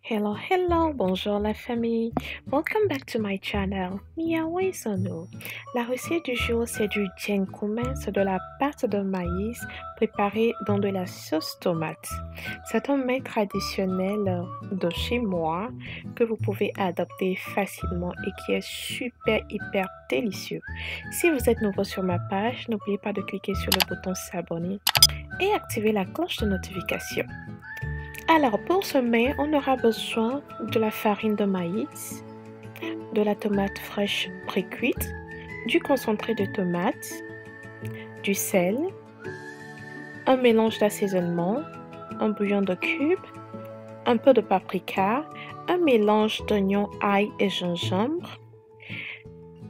Hello, bonjour la famille. Welcome back to my channel, Mia Waisono. La recette du jour, c'est du jengkumen, c'est de la pâte de maïs préparée dans de la sauce tomate. C'est un mets traditionnel de chez moi que vous pouvez adopter facilement et qui est hyper délicieux. Si vous êtes nouveau sur ma page, n'oubliez pas de cliquer sur le bouton s'abonner et activer la cloche de notification. Alors, pour ce mets, on aura besoin de la farine de maïs, de la tomate fraîche pré-cuite, du concentré de tomate, du sel, un mélange d'assaisonnement, un bouillon de cubes, un peu de paprika, un mélange d'oignons, ail et gingembre,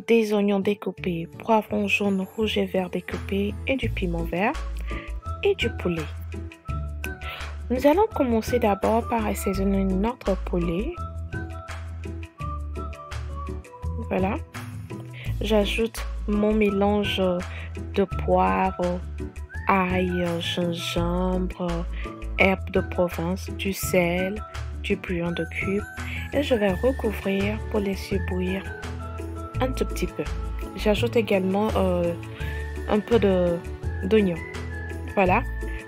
des oignons découpés, poivrons jaunes, rouges et verts découpés et du piment vert et du poulet. Nous allons commencer d'abord par assaisonner notre poulet. Voilà. J'ajoute mon mélange de poivre, ail, gingembre, herbes de Provence, du sel, du bouillon de cube et je vais recouvrir pour laisser bouillir un tout petit peu. J'ajoute également un peu d'oignon. Voilà.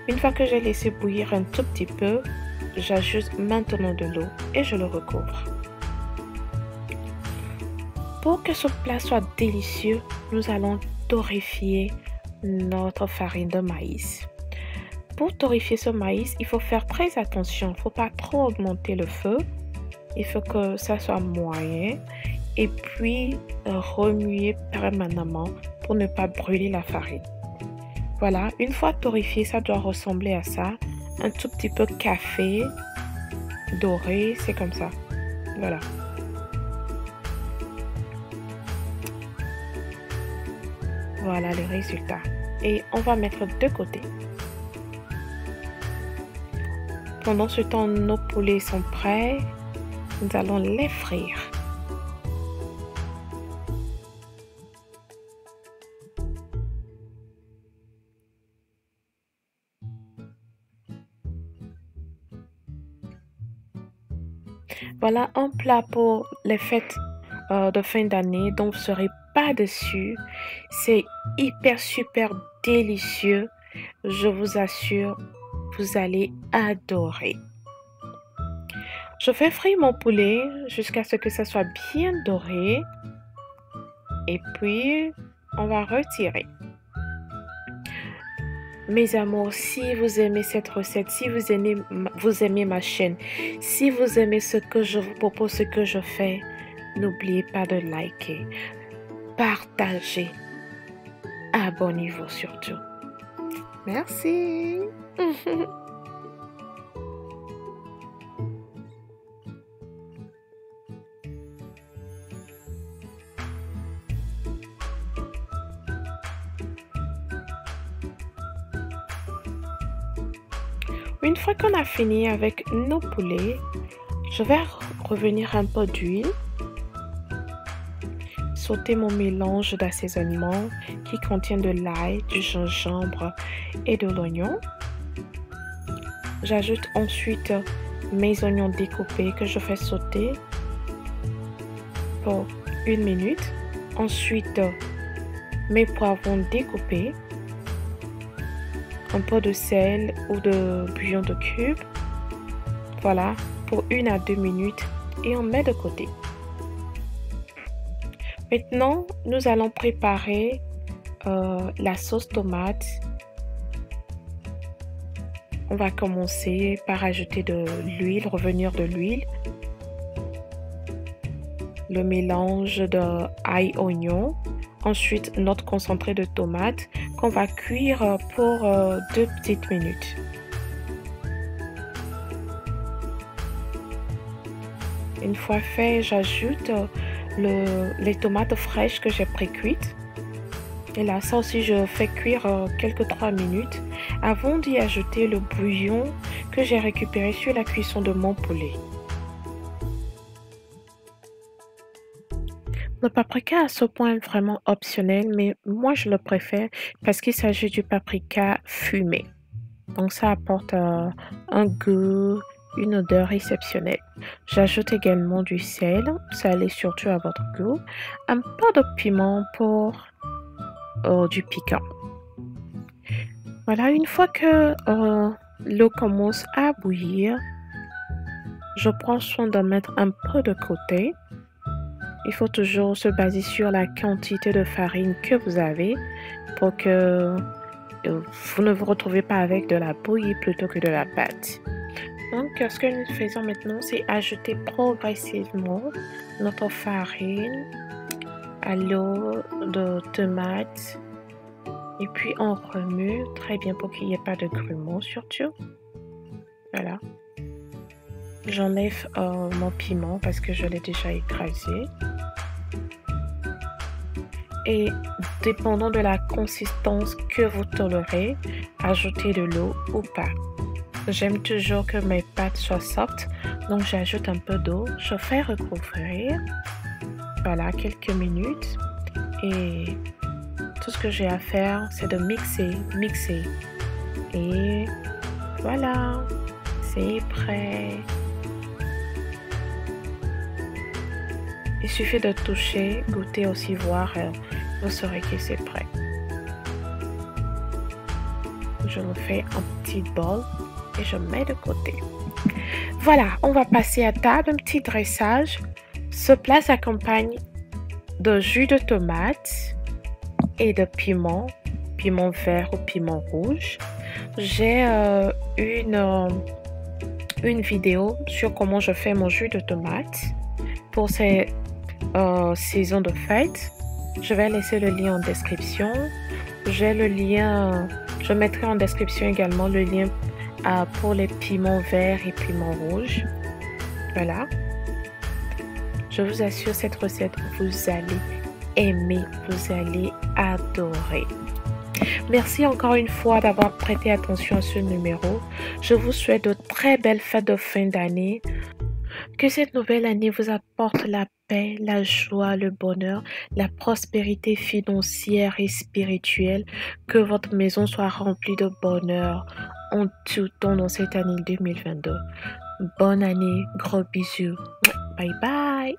Une fois que j'ai laissé bouillir un tout petit peu, j'ajoute maintenant de l'eau et je le recouvre. Pour que ce plat soit délicieux, nous allons torréfier notre farine de maïs. Pour torréfier ce maïs, il faut faire très attention. Il ne faut pas trop augmenter le feu. Il faut que ça soit moyen. Et puis, remuer permanemment pour ne pas brûler la farine. Voilà, une fois torréfié, ça doit ressembler à ça. Un tout petit peu café, doré, c'est comme ça. Voilà. Voilà le résultat. Et on va mettre de côté. Pendant ce temps, nos poulets sont prêts. Nous allons les frire. Voilà un plat pour les fêtes de fin d'année dont vous ne serez pas déçus. C'est super délicieux. Je vous assure, vous allez adorer. Je fais frire mon poulet jusqu'à ce que ça soit bien doré. Et puis, on va retirer. Mes amours, si vous aimez cette recette, si vous aimez ma chaîne, si vous aimez ce que je vous propose, ce que je fais, n'oubliez pas de liker, partager, abonnez-vous surtout. Merci. Une fois qu'on a fini avec nos poulets, je vais revenir un peu d'huile, sauter mon mélange d'assaisonnement qui contient de l'ail, du gingembre et de l'oignon. J'ajoute ensuite mes oignons découpés que je fais sauter pour 1 minute. Ensuite, mes poivrons découpés, un peu de sel ou de bouillon de cube. Voilà, pour 1 à 2 minutes et on met de côté. Maintenant, nous allons préparer la sauce tomate. On va commencer par ajouter de l'huile, revenir de l'huile, le mélange de ail oignon, ensuite notre concentré de tomate qu'on va cuire pour 2 petites minutes. Une fois fait, j'ajoute les tomates fraîches que j'ai pré-cuites. Et là, ça aussi, je fais cuire quelques 3 minutes avant d'y ajouter le bouillon que j'ai récupéré sur la cuisson de mon poulet. Le paprika à ce point est vraiment optionnel, mais moi je le préfère parce qu'il s'agit du paprika fumé. Donc ça apporte un goût une odeur exceptionnelle. J'ajoute également du sel, salé surtout à votre goût, un peu de piment pour du piquant. Voilà, une fois que l'eau commence à bouillir, je prends soin de mettre un peu de côté. Il faut toujours se baser sur la quantité de farine que vous avez pour que vous ne vous retrouvez pas avec de la bouillie plutôt que de la pâte. Donc, ce que nous faisons maintenant, c'est ajouter progressivement notre farine à l'eau de tomate. Et puis, on remue très bien pour qu'il n'y ait pas de grumeaux surtout. Voilà. J'enlève mon piment parce que je l'ai déjà écrasé. Et dépendant de la consistance que vous tolérez, ajoutez de l'eau ou pas. J'aime toujours que mes pâtes soient soft, donc j'ajoute un peu d'eau. Je fais recouvrir, voilà, quelques minutes. Et tout ce que j'ai à faire, c'est de mixer. Et voilà, c'est prêt. Il suffit de toucher, goûter aussi, voir, vous saurez que c'est prêt. Je me fais un petit bol et je mets de côté. Voilà, on va passer à table, un petit dressage. Ce plat s'accompagne de jus de tomate et de piment vert ou piment rouge. J'ai une vidéo sur comment je fais mon jus de tomate pour ces saisons de fête. Je vais laisser le lien en description. J'ai le lien, je mettrai en description également le lien pour les piments verts et piments rouges. Voilà. Je vous assure, cette recette, vous allez aimer, vous allez adorer. Merci encore une fois d'avoir prêté attention à ce numéro. Je vous souhaite de très belles fêtes de fin d'année. Que cette nouvelle année vous apporte la paix, la joie, le bonheur, la prospérité financière et spirituelle. Que votre maison soit remplie de bonheur en tout temps dans cette année 2022. Bonne année, gros bisous. Bye bye.